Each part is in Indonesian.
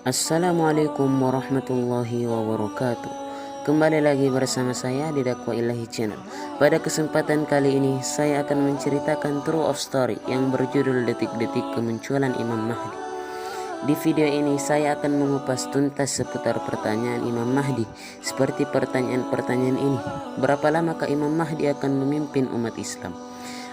Assalamualaikum warahmatullahi wabarakatuh. Kembali lagi bersama saya di Dakwah Ilahi Channel. Pada kesempatan kali ini saya akan menceritakan True of Story yang berjudul Detik-detik Kemunculan Imam Mahdi. Di video ini saya akan mengupas tuntas seputar pertanyaan Imam Mahdi. Seperti pertanyaan-pertanyaan ini: berapa lamakah Imam Mahdi akan memimpin umat Islam?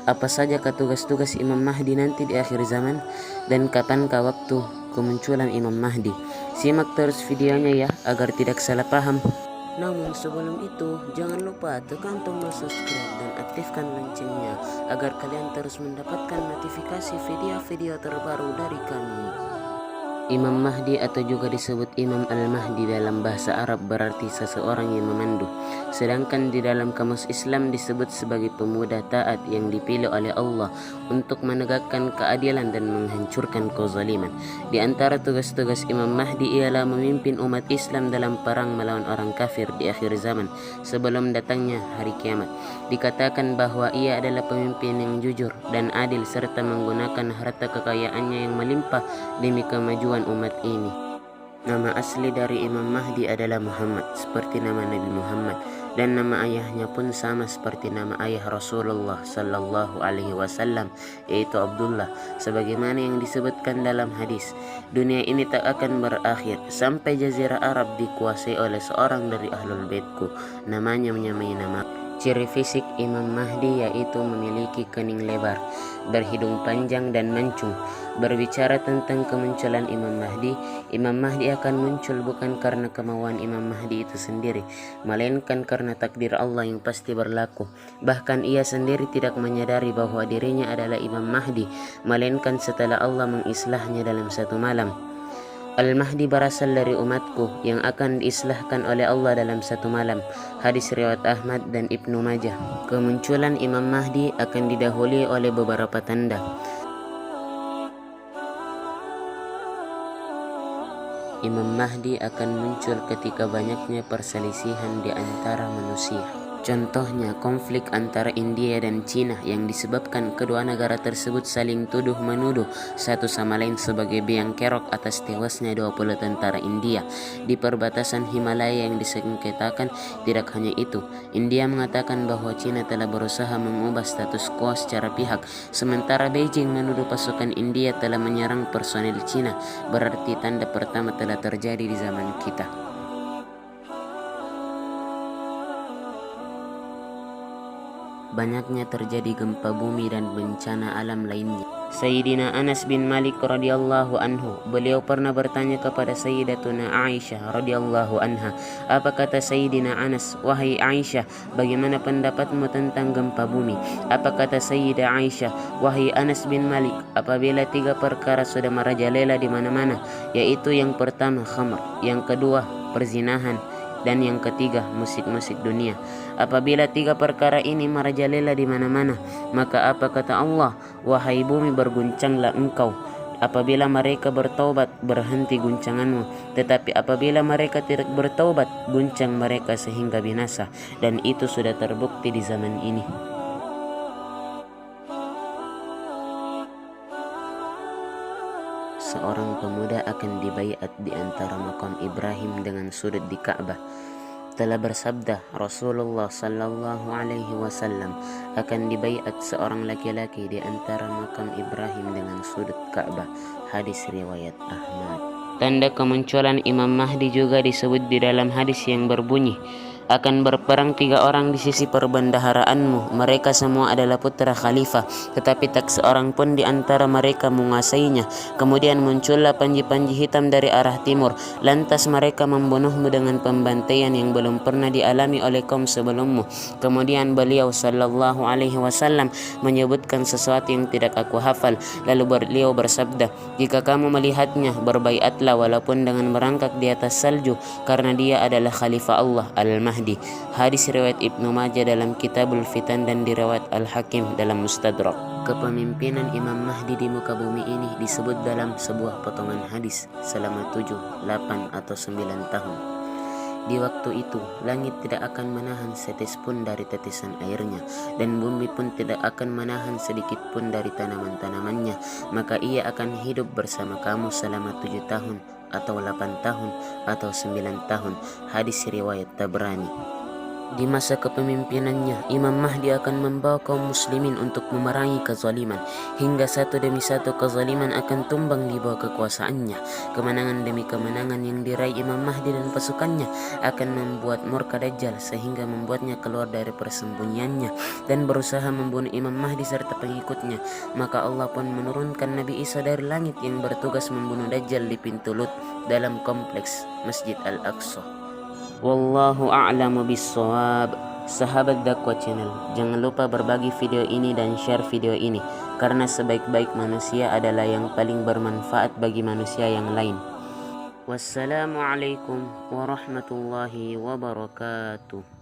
Apa sajakah tugas-tugas Imam Mahdi nanti di akhir zaman? Dan kapankah waktu kemunculan Imam Mahdi? Simak terus videonya ya, agar tidak salah paham. Namun sebelum itu, jangan lupa tekan tombol subscribe dan aktifkan loncengnya, agar kalian terus mendapatkan notifikasi video-video terbaru dari kami. Imam Mahdi atau juga disebut Imam Al-Mahdi dalam bahasa Arab berarti seseorang yang memandu. Sedangkan di dalam kamus Islam disebut sebagai pemuda taat yang dipilih oleh Allah untuk menegakkan keadilan dan menghancurkan kezaliman. Di antara tugas-tugas Imam Mahdi ialah memimpin umat Islam dalam perang melawan orang kafir di akhir zaman sebelum datangnya hari kiamat. Dikatakan bahwa ia adalah pemimpin yang jujur dan adil serta menggunakan harta kekayaannya yang melimpah demi kemajuan umat ini. Nama asli dari Imam Mahdi adalah Muhammad, seperti nama Nabi Muhammad, dan nama ayahnya pun sama seperti nama ayah Rasulullah sallallahu alaihi wasallam, yaitu Abdullah. Sebagaimana yang disebutkan dalam hadis, dunia ini tak akan berakhir sampai jazirah Arab dikuasai oleh seorang dari ahlul baitku, namanya menyamai nama. Ciri fisik Imam Mahdi yaitu memiliki kening lebar, berhidung panjang dan mancung. Berbicara tentang kemunculan Imam Mahdi akan muncul bukan karena kemauan Imam Mahdi itu sendiri, melainkan karena takdir Allah yang pasti berlaku. Bahkan ia sendiri tidak menyadari bahwa dirinya adalah Imam Mahdi, melainkan setelah Allah mengislahnya dalam satu malam. Al-Mahdi berasal dari umatku yang akan diislahkan oleh Allah dalam satu malam. Hadis riwayat Ahmad dan Ibnu Majah. Kemunculan Imam Mahdi akan didahului oleh beberapa tanda. Imam Mahdi akan muncul ketika banyaknya perselisihan di antara manusia. Contohnya konflik antara India dan Cina yang disebabkan kedua negara tersebut saling tuduh-menuduh satu sama lain sebagai biang kerok atas tewasnya 20 tentara India di perbatasan Himalaya yang disengketakan. Tidak hanya itu, India mengatakan bahwa Cina telah berusaha mengubah status quo secara pihak, sementara Beijing menuduh pasukan India telah menyerang personil Cina. Berarti tanda pertama telah terjadi di zaman kita. Banyaknya terjadi gempa bumi dan bencana alam lainnya. Sayyidina Anas bin Malik radhiyallahu anhu, beliau pernah bertanya kepada Sayyidatuna Aisyah radhiyallahu anha. Apa kata Sayyidina Anas? Wahai Aisyah, bagaimana pendapatmu tentang gempa bumi? Apa kata Sayyidah Aisyah? Wahai Anas bin Malik, apabila 3 perkara sudah merajalela di mana-mana, yaitu yang pertama khamr, yang kedua perzinahan, dan yang ketiga musik-musik dunia. Apabila 3 perkara ini merajalela di mana-mana, maka apa kata Allah? Wahai bumi, berguncanglah engkau. Apabila mereka bertaubat, berhenti guncanganmu. Tetapi apabila mereka tidak bertaubat, guncang mereka sehingga binasa. Dan itu sudah terbukti di zaman ini. Seorang pemuda akan dibaiat di antara makam Ibrahim dengan sudut di Ka'bah. Telah bersabda Rasulullah sallallahu alaihi wasallam, akan dibaiat seorang laki-laki di antara makam Ibrahim dengan sudut Ka'bah. Hadis riwayat Ahmad. Tanda kemunculan Imam Mahdi juga disebut di dalam hadis yang berbunyi, akan berperang 3 orang di sisi perbendaharaanmu. Mereka semua adalah putra khalifah, tetapi tak seorang pun di antara mereka menguasainya. Kemudian muncullah panji-panji hitam dari arah timur. Lantas mereka membunuhmu dengan pembantaian yang belum pernah dialami oleh kaum sebelummu. Kemudian beliau sallallahu alaihi wasallam menyebutkan sesuatu yang tidak aku hafal. Lalu beliau bersabda, jika kamu melihatnya, berbaiatlah walaupun dengan merangkak di atas salju, karena dia adalah khalifah Allah Al-Mahdi. Hadis riwayat Ibnu Majah dalam Kitabul Fitan dan diriwayat Al-Hakim dalam Mustadrak. Kepemimpinan Imam Mahdi di muka bumi ini disebut dalam sebuah potongan hadis selama 7, 8, atau 9 tahun. Di waktu itu, langit tidak akan menahan setetes pun dari tetesan airnya, dan bumi pun tidak akan menahan sedikit pun dari tanaman-tanamannya. Maka ia akan hidup bersama kamu selama 7 tahun atau 8 tahun atau 9 tahun. Hadis riwayat Tabrani. Di masa kepemimpinannya, Imam Mahdi akan membawa kaum muslimin untuk memerangi kezaliman, hingga satu demi satu kezaliman akan tumbang di bawah kekuasaannya. Kemenangan demi kemenangan yang diraih Imam Mahdi dan pasukannya akan membuat murka Dajjal, sehingga membuatnya keluar dari persembunyiannya dan berusaha membunuh Imam Mahdi serta pengikutnya. Maka Allah pun menurunkan Nabi Isa dari langit yang bertugas membunuh Dajjal di pintu Lut dalam kompleks Masjid Al-Aqsa. Wallahu a'lamu bissawab. Sahabat Dakwah Channel, jangan lupa berbagi video ini dan share video ini, karena sebaik-baik manusia adalah yang paling bermanfaat bagi manusia yang lain. Wassalamualaikum warahmatullahi wabarakatuh.